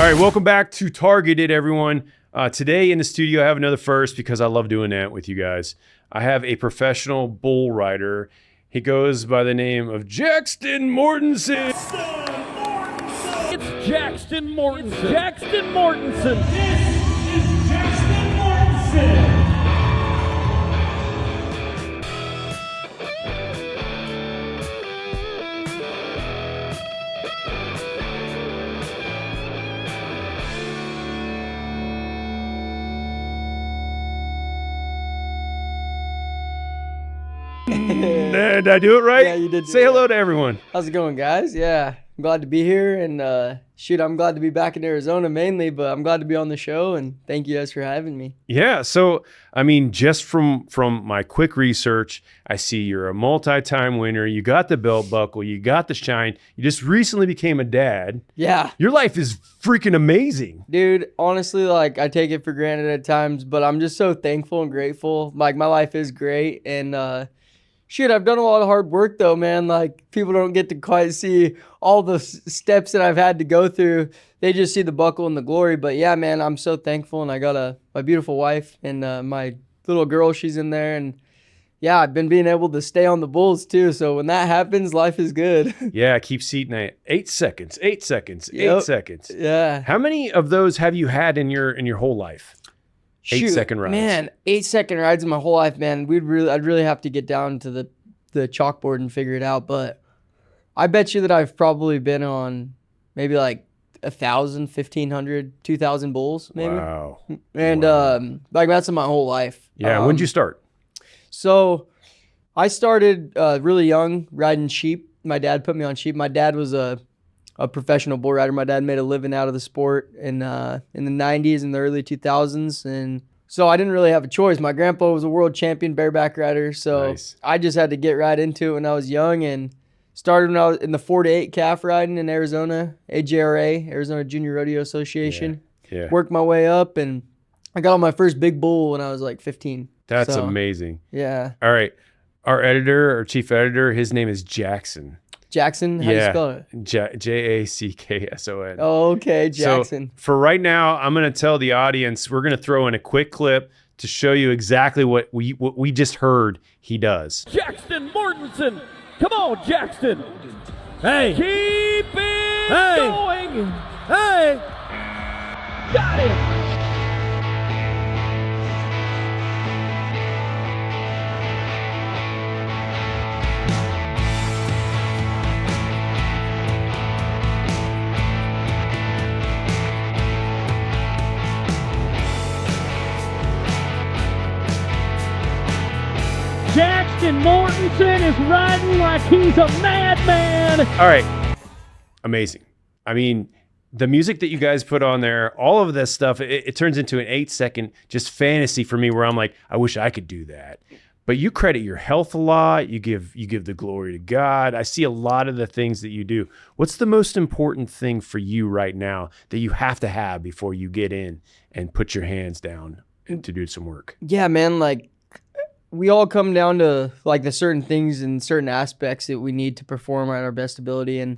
All right, welcome back to Targeted, everyone. Today in the studio, I have another first because I love doing that with you guys. I have a professional bull rider. He goes by the name of Jaxton Mortensen. It's Jaxton Mortensen. Jaxton Mortensen. This is Jaxton Mortensen. Did I do it right? Yeah, you did. Say hello to everyone. How's it going, guys? Yeah, I'm glad to be here, and shoot, I'm glad to be back in Arizona mainly, but I'm glad to be on the show, and thank you guys for having me. Yeah, so I mean, just from my quick research, I see you're a multi-time winner. You got the belt buckle, you got the shine. You just recently became a dad. Yeah. Your life is freaking amazing. Dude, honestly, like, I take it for granted at times, but I'm just so thankful and grateful. Like, my life is great, and shoot, I've done a lot of hard work though, man. Like, people don't get to quite see all the steps that I've had to go through. They just see the buckle and the glory. But yeah, man, I'm so thankful, and I got my beautiful wife and my little girl. She's in there, and yeah, I've been being able to stay on the bulls too. So when that happens, life is good. Yeah, keep seating at 8 seconds, 8 seconds, Yep. 8 seconds. Yeah. How many of those have you had in your whole life? Shoot, 8-second rides. Man, 8-second rides in my whole life, man. I'd really have to get down to the chalkboard and figure it out. But I bet you that I've probably been on maybe like 1,000, 1,500, 2,000 bulls, maybe. Wow. And like, that's in my whole life. Yeah. When'd you start? So I started really young riding sheep. My dad put me on sheep. My dad was a professional bull rider. My dad made a living out of the sport in the 90s and the early 2000s. And so I didn't really have a choice. My grandpa was a world champion bareback rider. So Nice. I just had to get right into it when I was young, and started when I was in the 4 to 8 calf riding in Arizona, AJRA, Arizona Junior Rodeo Association. Yeah. Worked my way up, and I got on my first big bull when I was like 15. That's So, amazing. Yeah. All right. Our chief editor, his name is Jaxson. Jackson? How do you spell it? Jackson. Oh, okay, Jackson. So for right now, I'm going to tell the audience, we're going to throw in a quick clip to show you exactly what we just heard he does. Jaxton Mortensen. Come on, Jaxton. Hey. Keep it going. Hey. Got it. Jaxton Mortensen is riding like he's a madman. All right. Amazing. I mean, the music that you guys put on there, all of this stuff, it turns into an 8-second just fantasy for me where I'm like, I wish I could do that. But you credit your health a lot. You give the glory to God. I see a lot of the things that you do. What's the most important thing for you right now that you have to have before you get in and put your hands down to do some work? Yeah, man, like, we all come down to like the certain things and certain aspects that we need to perform at our best ability. And,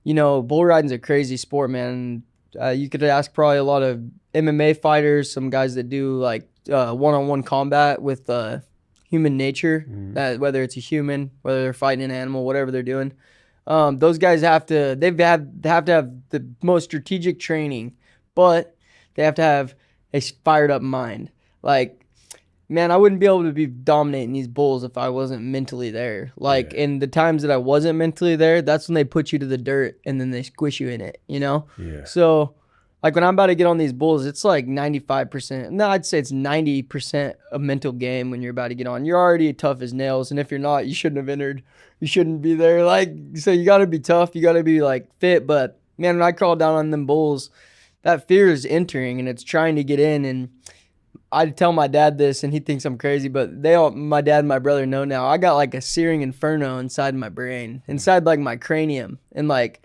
you know, bull riding's a crazy sport, man. You could ask probably a lot of MMA fighters, some guys that do like one-on-one combat with human nature, that whether it's a human, whether they're fighting an animal, whatever they're doing. Those guys have to have the most strategic training, but they have to have a fired up mind. Like, man, I wouldn't be able to be dominating these bulls if I wasn't mentally there. Like, in the times that I wasn't mentally there, that's when they put you to the dirt and then they squish you in it, you know? Yeah. So, like, when I'm about to get on these bulls, it's like 95%. No, I'd say it's 90% a mental game when you're about to get on. You're already tough as nails, and if you're not, you shouldn't have entered. You shouldn't be there. Like, so you got to be tough. You got to be, like, fit. But, man, when I crawl down on them bulls, that fear is entering, and it's trying to get in, and I tell my dad this, and he thinks I'm crazy, but my dad and my brother know now. I got like a Seering Inferno inside my brain, inside like my cranium, and like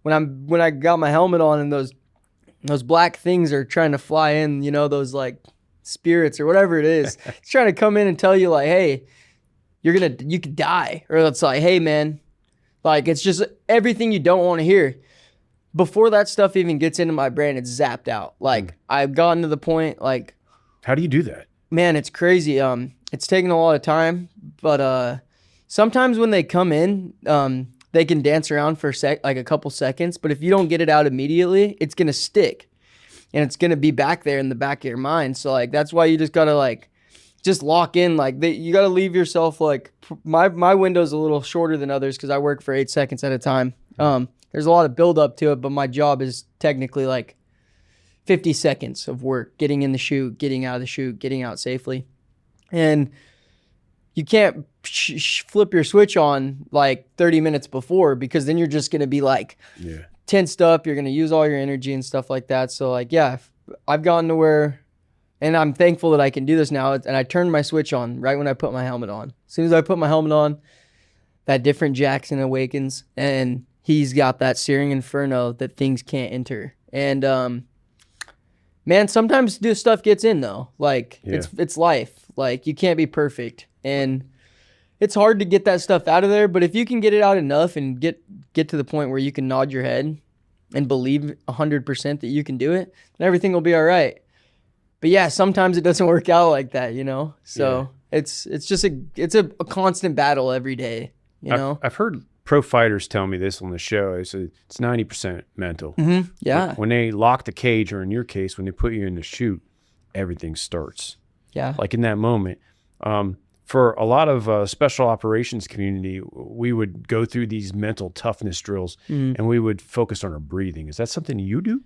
when I got my helmet on, and those black things are trying to fly in, you know, those like spirits or whatever it is. It's trying to come in and tell you like, hey, you could die, or it's like, hey man, like it's just everything you don't want to hear. before that stuff even gets into my brain, it's zapped out. Like I've gotten to the point, like, How do you do that? man, it's crazy. It's taken a lot of time, but sometimes when they come in, they can dance around for like a couple seconds. But if you don't get it out immediately, it's gonna stick, and it's gonna be back there in the back of your mind. So like that's why you just gotta like just lock in. Like you gotta leave yourself like my window's a little shorter than others because I work for 8 seconds at a time. There's a lot of build up to it, but my job is technically like 50 seconds of work, getting in the chute, getting out of the chute, getting out safely. And you can't flip your switch on like 30 minutes before, because then you're just going to be like tensed up. You're going to use all your energy and stuff like that. So like, yeah, I've gotten to where, and I'm thankful that I can do this now. And I turned my switch on right when I put my helmet on. As soon as I put my helmet on, that different Jaxston awakens, and he's got that Seering Inferno that things can't enter. And man, sometimes this stuff gets in though. Like it's life. Like you can't be perfect, and it's hard to get that stuff out of there. But if you can get it out enough and get to the point where you can nod your head and believe 100% that you can do it, then everything will be all right. But yeah, sometimes it doesn't work out like that, you know. So it's just a constant battle every day, you know. I've heard pro fighters tell me this on the show. It's 90% mental. Mm-hmm. Yeah. When they lock the cage, or in your case, when they put you in the chute, everything starts. Yeah. Like in that moment. For a lot of special operations community, we would go through these mental toughness drills, and we would focus on our breathing. Is that something you do?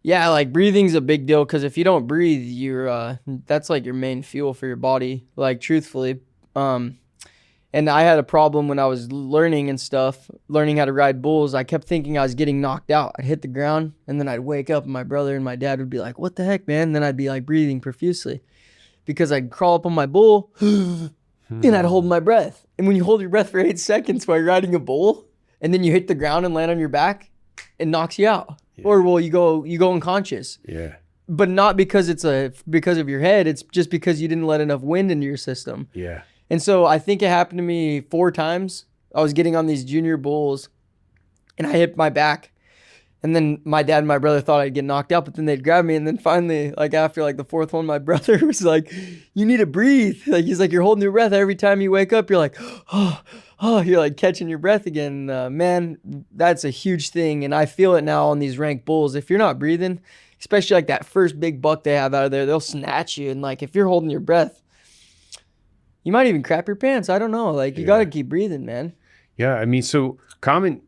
Yeah, like breathing's a big deal, because if you don't breathe, you're that's like your main fuel for your body, like truthfully. And I had a problem when I was learning how to ride bulls. I kept thinking I was getting knocked out. I'd hit the ground, and then I'd wake up, and my brother and my dad would be like, "What the heck, man?" And then I'd be like breathing profusely, because I'd crawl up on my bull and I'd hold my breath. And when you hold your breath for 8 seconds while you're riding a bull, and then you hit the ground and land on your back, it knocks you out. Yeah. Or well, you go unconscious. Yeah. But not because because of your head. It's just because you didn't let enough wind into your system. Yeah. And so I think it happened to me 4 times. I was getting on these junior bulls, and I hit my back. And then my dad and my brother thought I'd get knocked out, but then they'd grab me. And then finally, like after like the 4th one, my brother was like, "You need to breathe." Like he's like, "You're holding your breath every time you wake up. You're like, oh, you're like catching your breath again." Man, that's a huge thing. And I feel it now on these ranked bulls. If you're not breathing, especially like that first big buck they have out of there, they'll snatch you. And like if you're holding your breath, you might even crap your pants. I don't know. Like you got to keep breathing, man. Yeah. I mean, so common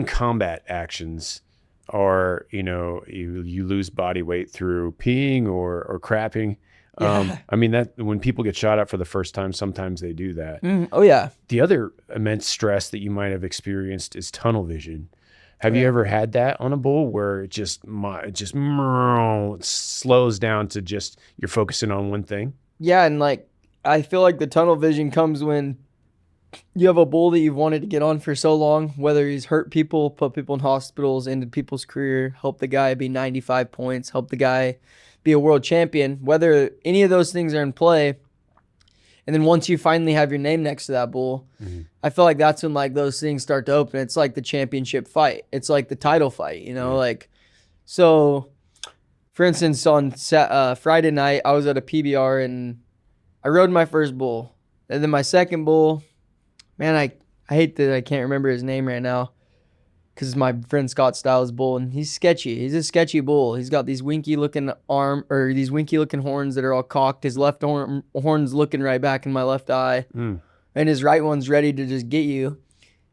combat actions are, you lose body weight through peeing or crapping. I mean, that when people get shot at for the first time, sometimes they do that. Oh yeah. The other immense stress that you might have experienced is tunnel vision. Have you ever had that on a bull where it just slows down to just you're focusing on one thing? Yeah, and like I feel like the tunnel vision comes when you have a bull that you've wanted to get on for so long, whether he's hurt people, put people in hospitals, ended people's career, help the guy be 95 points, help the guy be a world champion, whether any of those things are in play. And then once you finally have your name next to that bull, I feel like that's when like those things start to open. It's like the championship fight. It's like the title fight, like, so for instance, on Friday night, I was at a PBR and I rode my first bull. And then my second bull, man, I hate that I can't remember his name right now, because it's my friend Scott Styles' bull, and he's sketchy. He's a sketchy bull. He's got these winky-looking these winky-looking horns that are all cocked. His left horn's looking right back in my left eye, and his right one's ready to just get you.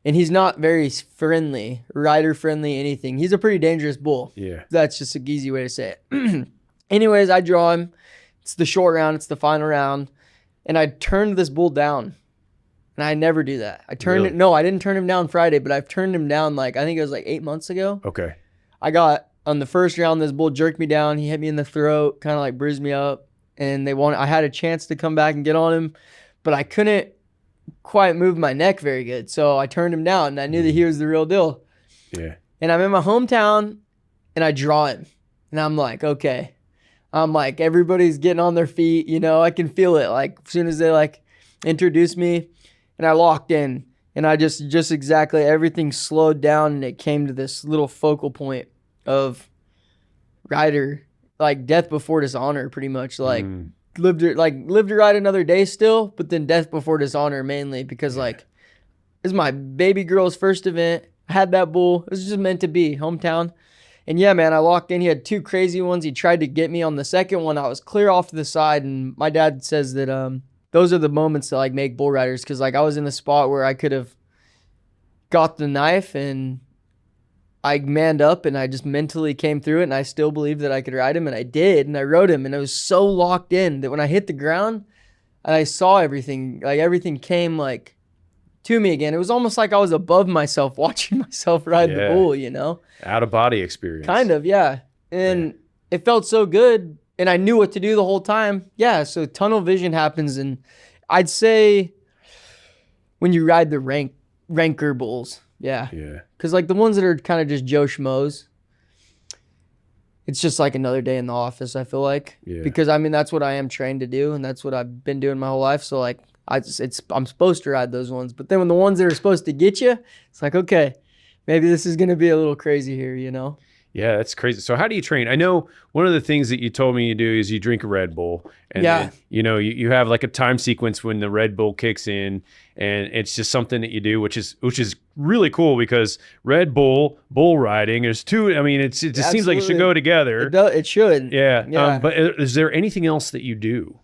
And he's not very friendly, rider-friendly, anything. He's a pretty dangerous bull. Yeah. That's just an easy way to say it. Anyways, I draw him. It's the short round. It's the final round. And I turned this bull down. And I never do that. I didn't turn him down Friday, but I've turned him down I think it was 8 months ago. Okay. I got, on the first round, this bull jerked me down. He hit me in the throat, kind of bruised me up. And I had a chance to come back and get on him, but I couldn't quite move my neck very good. So I turned him down, and I knew that he was the real deal. Yeah. And I'm in my hometown, and I draw him. And I'm like, okay. I'm like, everybody's getting on their feet. I can feel it. Like, as soon as they introduce me, and I locked in, And I just exactly everything slowed down, and it came to this little focal point of rider, like death before dishonor, pretty much. Like lived to ride another day still, but then death before dishonor mainly because like this is my baby girl's first event. I had that bull. It was just meant to be hometown. And yeah, man, I walked in. He had 2 crazy ones. He tried to get me on the second one. I was clear off to the side, and my dad says that those are the moments that like make bull riders, because like I was in the spot where I could have got the knife, and I manned up, and I just mentally came through it, and I still believed that I could ride him, and I did, and I rode him, and I was so locked in that when I hit the ground and I saw everything, like everything came like to me again. It was almost like I was above myself watching myself ride the bull, you know? Out of body experience. Kind of, yeah. And it felt so good, and I knew what to do the whole time. Yeah, so tunnel vision happens, and I'd say when you ride the ranker bulls, yeah. Because like the ones that are kind of just Joe Schmoes, it's just like another day in the office, I feel like. Yeah. Because I mean, that's what I am trained to do, and that's what I've been doing my whole life. So like, I'm supposed to ride those ones. But then when the ones that are supposed to get you, it's like, okay, maybe this is going to be a little crazy here, you know? Yeah, that's crazy. So how do you train? I know one of the things that you told me you do is you drink a Red Bull. And then, you know, you have like a time sequence when the Red Bull kicks in, and it's just something that you do, which is really cool, because Red Bull, bull riding, there's two. I mean, it just seems like it should go together. It should. Yeah. But is there anything else that you do?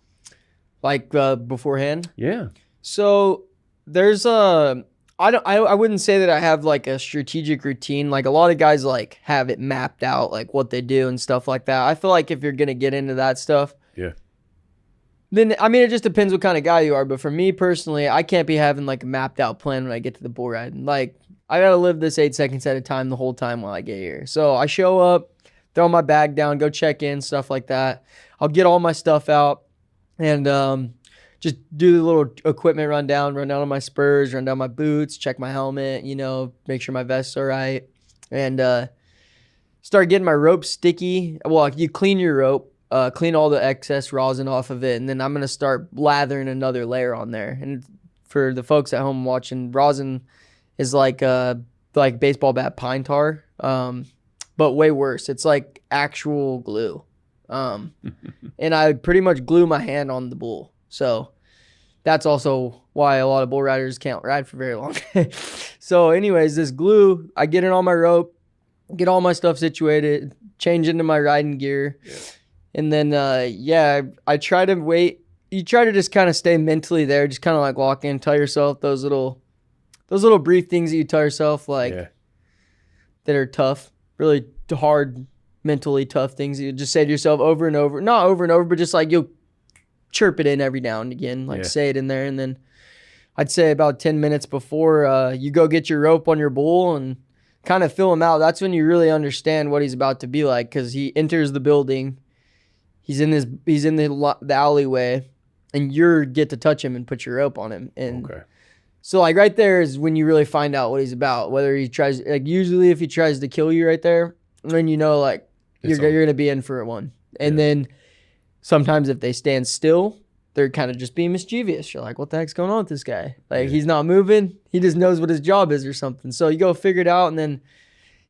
Like beforehand? Yeah. So there's I wouldn't say that I have like a strategic routine. Like a lot of guys like have it mapped out, like what they do and stuff like that. I feel like if you're going to get into that stuff, then, I mean, it just depends what kind of guy you are. But for me personally, I can't be having like a mapped out plan when I get to the bull ride. Like I got to live this 8 seconds at a time the whole time while I get here. So I show up, throw my bag down, go check in, stuff like that. I'll get all my stuff out and, just do the little equipment run down on my spurs, run down my boots, check my helmet, you know, make sure my vest's all right. And start getting my rope sticky. Well, you clean your rope, clean all the excess rosin off of it, and then I'm going to start lathering another layer on there. And for the folks at home watching, rosin is like baseball bat pine tar, but way worse. It's like actual glue. And I pretty much glue my hand on the bull. So that's also why a lot of bull riders can't ride for very long. So anyways, this glue, I get it on my rope, get all my stuff situated, change into my riding gear. Yeah. And then, I try to wait. You try to just kind of stay mentally there, just kind of like walk in, tell yourself those little brief things that you tell yourself, like that are tough, really hard, mentally tough things that you just say to yourself over and over. Not over and over, but just like you'll chirp it in every now and again, like say it in there. And then I'd say about 10 minutes before you go get your rope on your bull and kind of fill him out. That's when you really understand what he's about to be like, because he enters the building, he's in the alleyway, and you get to touch him and put your rope on him. And so like right there is when you really find out what he's about, whether he tries, like usually if he tries to kill you right there, then you know like you're going to be in for one. And then sometimes if they stand still, they're kind of just being mischievous. You're like, what the heck's going on with this guy? Like, he's not moving. He just knows what his job is or something. So you go figure it out. And then,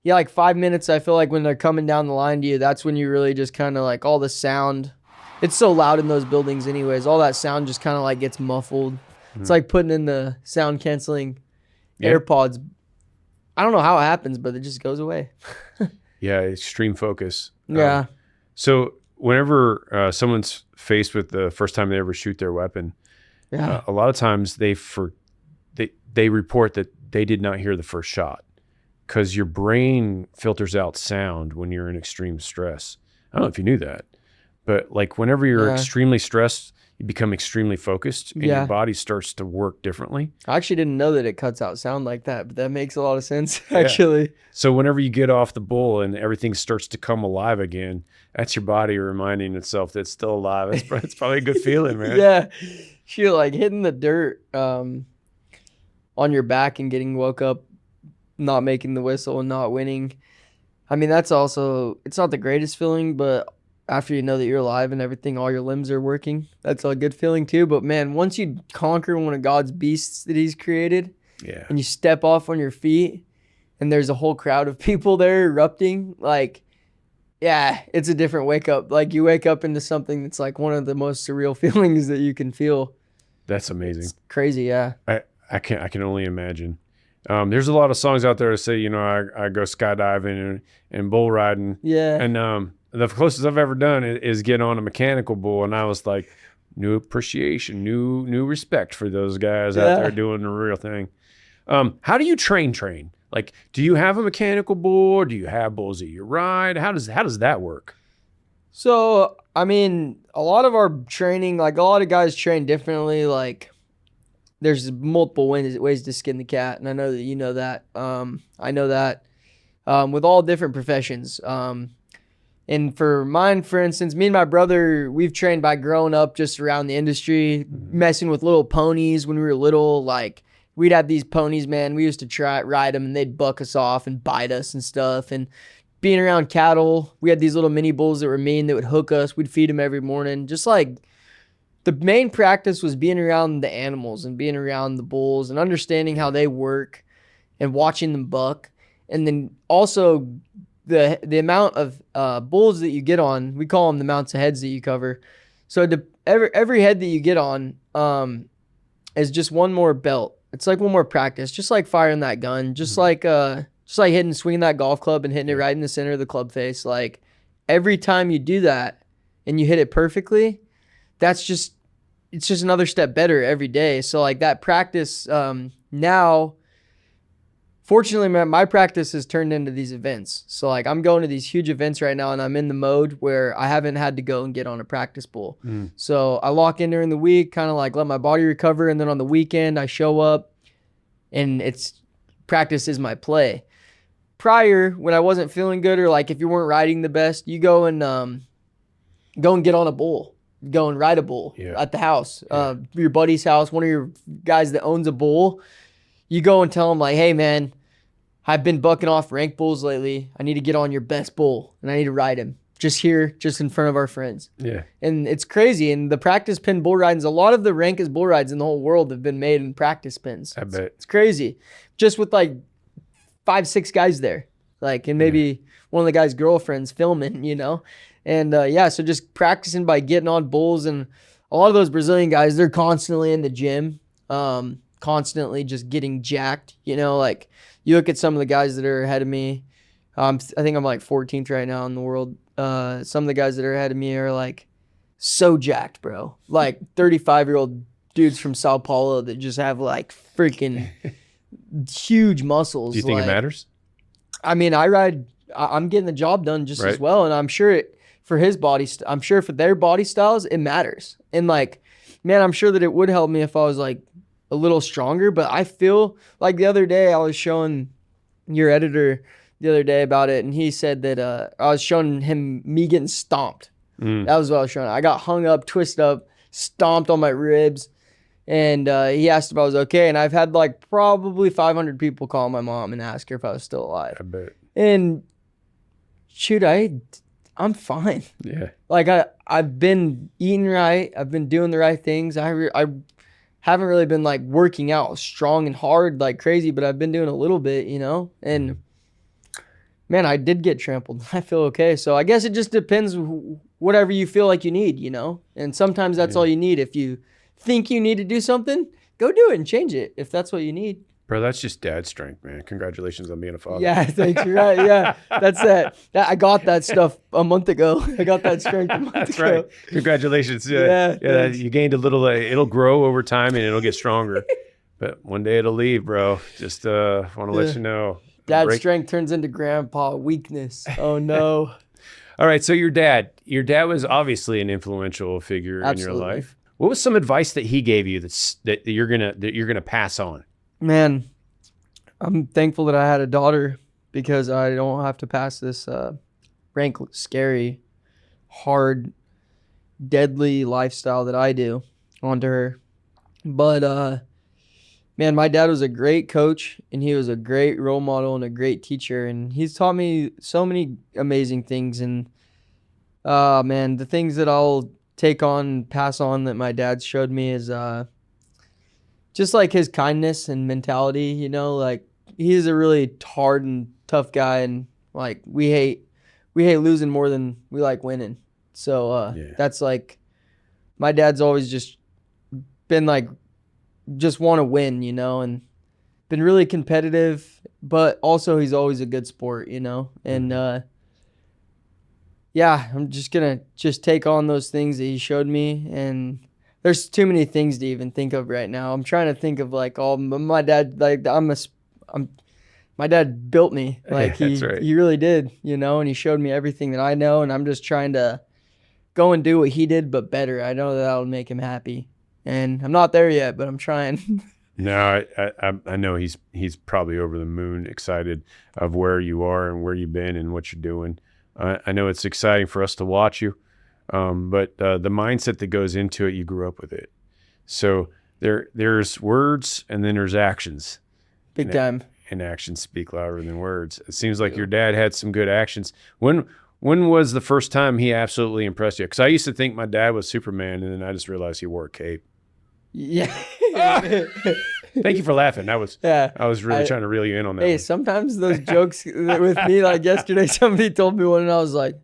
like 5 minutes, I feel like when they're coming down the line to you, that's when you really just kind of like all the sound. It's so loud in those buildings anyways. All that sound just kind of like gets muffled. Mm-hmm. It's like putting in the sound canceling AirPods. I don't know how it happens, but it just goes away. Extreme focus. So whenever someone's faced with the first time they ever shoot their weapon, a lot of times they report that they did not hear the first shot, because your brain filters out sound when you're in extreme stress. I don't know if you knew that, but like whenever you're extremely stressed, you become extremely focused and your body starts to work differently. I actually didn't know that it cuts out sound like that, but that makes a lot of sense, actually. So whenever you get off the bull and everything starts to come alive again, that's your body reminding itself that it's still alive. It's probably a good feeling, man. Yeah. You're like hitting the dirt on your back and getting woke up, not making the whistle and not winning. I mean, that's also, it's not the greatest feeling, but after you know that you're alive and everything, all your limbs are working, that's a good feeling too. But man, once you conquer one of God's beasts that he's created, Yeah. and you step off on your feet and there's a whole crowd of people there erupting, like, yeah, it's a different wake up. Like, you wake up into something that's like one of the most surreal feelings that you can feel. That's amazing. It's crazy, yeah. I can only imagine. There's a lot of songs out there that say, I go skydiving and bull riding. Yeah. And the closest I've ever done is get on a mechanical bull, and I was like, new appreciation, new respect for those guys out there doing the real thing. How do you train? Like, do you have a mechanical bull, or do you have bulls that you ride? How does that work? So, I mean, a lot of our training, like a lot of guys train differently. Like, there's multiple ways to skin the cat, and I know that you know that. I know that with all different professions. And for mine, for instance, me and my brother, we've trained by growing up just around the industry, messing with little ponies when we were little. Like, we'd have these ponies, man. We used to ride them, and they'd buck us off and bite us and stuff. And being around cattle, we had these little mini bulls that were mean that would hook us. We'd feed them every morning. Just like the main practice was being around the animals and being around the bulls and understanding how they work and watching them buck. And then also the amount of bulls that you get on, we call them the amounts of heads that you cover. So every head that you get on is just one more belt. It's like one more practice, just like firing that gun, just like swinging that golf club and hitting it right in the center of the club face. Like, every time you do that and you hit it perfectly, it's just another step better every day. So like that practice now, fortunately, my practice has turned into these events. So like I'm going to these huge events right now, and I'm in the mode where I haven't had to go and get on a practice bull. So I lock in during the week, kind of like let my body recover, and then on the weekend I show up, and practice is my play. Prior, when I wasn't feeling good, or like if you weren't riding the best, you go and get on a bull. Go and ride a bull at the house, your buddy's house, one of your guys that owns a bull. You go and tell him like, hey man, I've been bucking off rank bulls lately. I need to get on your best bull and I need to ride him just here, just in front of our friends. Yeah. And it's crazy. And the practice pin bull ridings, a lot of the rankest bull rides in the whole world have been made in practice pins. I bet. It's crazy. Just with like 5-6 guys there, like, and maybe one of the guys' girlfriends filming, And so just practicing by getting on bulls. And a lot of those Brazilian guys, they're constantly in the gym, constantly just getting jacked. Like you look at some of the guys that are ahead of me. I think I'm like 14th right now in the world. Some of the guys that are ahead of me are like so jacked, bro. Like 35-year-old dudes from Sao Paulo that just have like freaking huge muscles. Do you think it matters? I mean, I'm getting the job done just as well. And I'm sure for his body, I'm sure for their body styles, it matters. And like, man, I'm sure that it would help me if I was like a little stronger. But I feel like the other day I was showing your editor the other day about it, and he said that I was showing him me getting stomped. That was what I was showing. I got hung up, twisted up, stomped on my ribs, and he asked if I was okay. And I've had like probably 500 people call my mom and ask her if I was still alive. I bet. And shoot, I'm fine. Yeah. Like I've been eating right. I've been doing the right things. I haven't really been like working out strong and hard like crazy, but I've been doing a little bit, and man, I did get trampled. I feel okay. So I guess it just depends whatever you feel like you need, and sometimes that's all you need. If you think you need to do something, go do it and change it if that's what you need. Bro, that's just dad strength, man. Congratulations on being a father. Yeah, thanks. You're right. Yeah, that's it. I got that stuff a month ago. I got that strength a month ago. That's right. Congratulations. Yeah, you gained a little. It'll grow over time and it'll get stronger. But one day it'll leave, bro. Just want to let you know. Dad strength turns into grandpa weakness. Oh no. All right. So your dad was obviously an influential figure in your life. What was some advice that he gave you that you're gonna pass on? Man, I'm thankful that I had a daughter because I don't have to pass this rank, scary, hard, deadly lifestyle that I do onto her. But man, my dad was a great coach, and he was a great role model and a great teacher, and he's taught me so many amazing things. And man, the things that I'll take on and pass on that my dad showed me is just like his kindness and mentality, you know, like he's a really hard and tough guy, and like we hate losing more than we like winning. So that's like, my dad's always just been like, just want to win, you know, and been really competitive, but also he's always a good sport, you know. And I'm just gonna take on those things that he showed me, and there's too many things to even think of right now. I'm trying to think of like all my dad, like my dad built me, like That's right. he really did, you know, and he showed me everything that I know, and I'm just trying to go and do what he did, but better. I know that'll make him happy, and I'm not there yet, but I'm trying. No, I know he's probably over the moon excited of where you are and where you've been and what you're doing. I know it's exciting for us to watch you, but the mindset that goes into it, you grew up with it. So there's words and then there's actions. Big time. And actions speak louder than words. It seems like your dad had some good actions. When was the first time he absolutely impressed you? Because I used to think my dad was Superman, and then I just realized he wore a cape. Yeah. Thank you for laughing. I was really trying to reel you in on that. Hey, one. sometimes those jokes with me, like yesterday, somebody told me one, and I was like,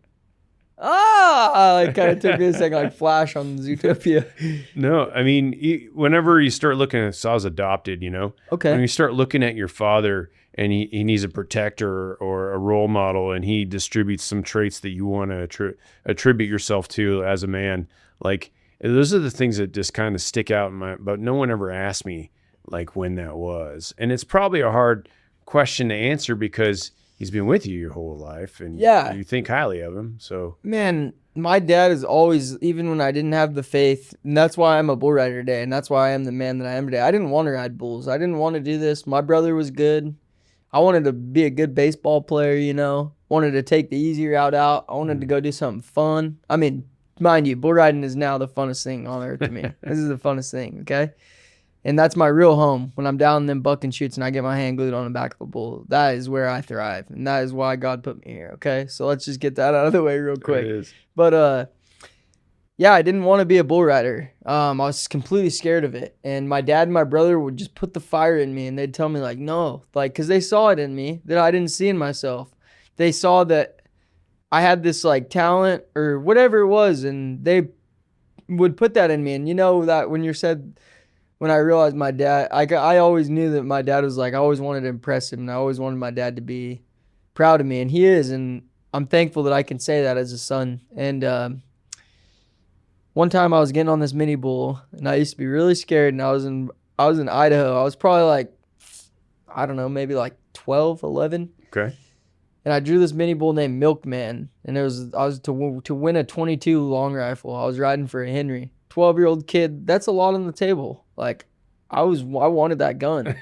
like kind of took me a second, like flash on Zootopia. No, I mean, whenever you start looking at, so I was adopted, you know. Okay. When you start looking at your father, and he needs a protector or a role model, and he distributes some traits that you want to attribute yourself to as a man, like those are the things that just kind of stick out in my. But no one ever asked me like when that was, and it's probably a hard question to answer because he's been with you your whole life, and you think highly of him. So man, my dad is always, even when I didn't have the faith, and that's why I'm a bull rider today, and that's why I am the man that I am today. I didn't want to ride bulls. I didn't want to do this. My brother was good. I wanted to be a good baseball player, you know. Wanted to take the easy route out. I wanted to go do something fun. I mean, mind you, bull riding is now the funnest thing on earth to me. This is the funnest thing, okay? And that's my real home. When I'm down in them buck and shoots and I get my hand glued on the back of a bull, that is where I thrive. And that is why God put me here, okay? So let's just get that out of the way real quick. But, I didn't want to be a bull rider. I was completely scared of it. And my dad and my brother would just put the fire in me, and they'd tell me, like, no. Like, because they saw it in me that I didn't see in myself. They saw that I had this, like, talent or whatever it was, and they would put that in me. And you know that when I realized my dad, I always knew that my dad was like, I always wanted to impress him, and I always wanted my dad to be proud of me, and he is, and I'm thankful that I can say that as a son. And one time I was getting on this mini bull, and I used to be really scared, and I was in Idaho. I was probably like, I don't know, maybe like 12, 11. Okay. And I drew this mini bull named Milkman, and I was to win a 22 long rifle. I was riding for a Henry. 12-year-old kid, that's a lot on the table. Like, I wanted that gun.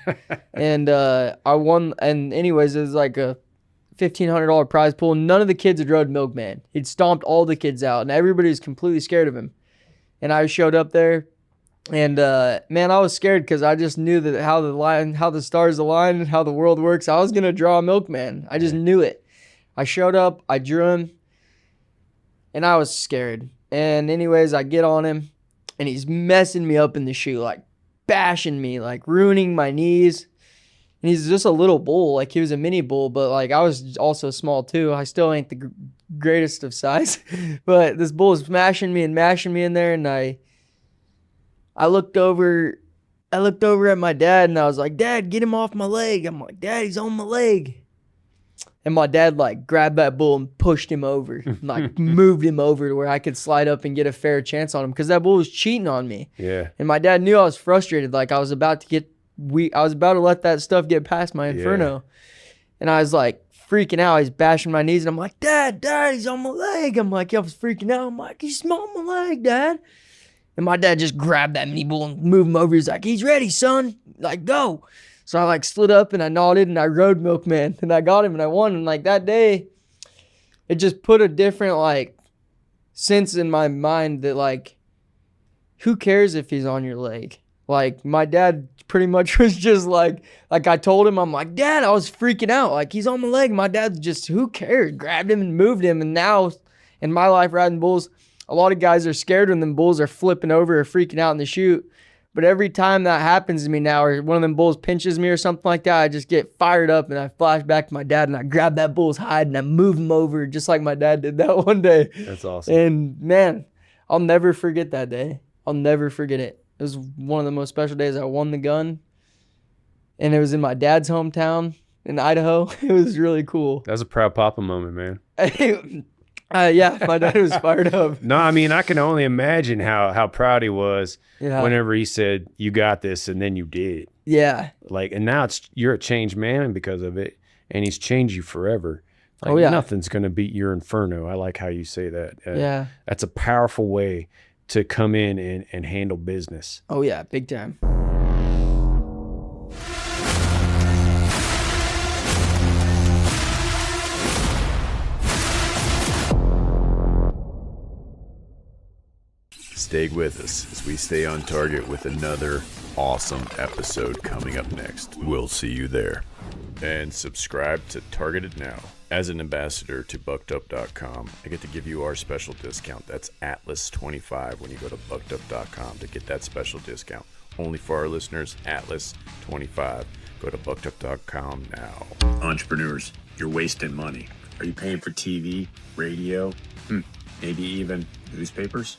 And I won, and anyways, it was like a $1,500 prize pool. None of the kids had rode Milkman. He'd stomped all the kids out, and everybody was completely scared of him. And I showed up there, and man, I was scared because I just knew that how the stars align, and how the world works. I was gonna draw a Milkman. I just knew it. I showed up, I drew him, and I was scared. And anyways, I get on him, and he's messing me up in the shoe, like bashing me, like ruining my knees. And he's just a little bull, like he was a mini bull, but like I was also small too. I still ain't the greatest of size, but this bull is smashing me and mashing me in there. And I looked over at my dad, and I was like, Dad, get him off my leg. I'm like, Dad, he's on my leg. And my dad like grabbed that bull and pushed him over, like moved him over to where I could slide up and get a fair chance on him, because that bull was cheating on me. Yeah. And my dad knew I was frustrated, like I was about to let that stuff get past my Inferno. Yeah. And I was like freaking out. He's bashing my knees, and I'm like, Dad, he's on my leg. I'm like, I was freaking out. I'm like, he's on my leg, Dad. And my dad just grabbed that mini bull and moved him over. He's like, he's ready, son. Like, go. So I like stood up and I nodded and I rode Milkman, and I got him and I won. And like that day, it just put a different like sense in my mind that like, who cares if he's on your leg? Like my dad pretty much was just like I told him, I'm like, Dad, I was freaking out. Like he's on my leg. My dad's just, who cares? Grabbed him and moved him. And now in my life riding bulls, a lot of guys are scared when them bulls are flipping over or freaking out in the chute. But every time that happens to me now, or one of them bulls pinches me or something like that, I just get fired up and I flash back to my dad and I grab that bull's hide and I move him over just like my dad did that one day. That's awesome. And man, I'll never forget that day. I'll never forget it. It was one of the most special days. I won the gun, and it was in my dad's hometown in Idaho. It was really cool. That was a proud papa moment, man. Yeah, my dad was fired up. No, I mean, I can only imagine how proud he was Yeah. whenever he said, "You got this," and then you did. Yeah. Like, and now you're a changed man because of it, and he's changed you forever. Like, Oh, yeah. nothing's gonna beat your Inferno. I like how you say that. Yeah. That's a powerful way to come in and handle business. Oh, yeah, big time. Stay with us as we stay on target with another awesome episode coming up next. We'll see you there. And subscribe to Targeted Now. As an ambassador to buckedup.com, I get to give you our special discount. That's Atlas25 when you go to buckedup.com to get that special discount. Only for our listeners, Atlas25. Go to buckedup.com now. Entrepreneurs, you're wasting money. Are you paying for TV, radio, maybe even newspapers?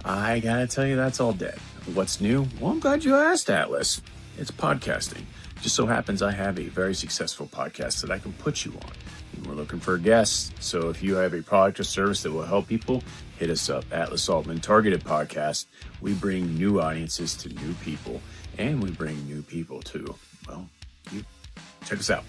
I gotta tell you, that's all dead. What's new? Well, I'm glad you asked, Atlas. It's podcasting. Just so happens I have a very successful podcast that I can put you on. We're looking for guests, so if you have a product or service that will help people, hit us up. Atlas Aultman Targeted Podcast. We bring new audiences to new people, and we bring new people to, well, you. Check us out.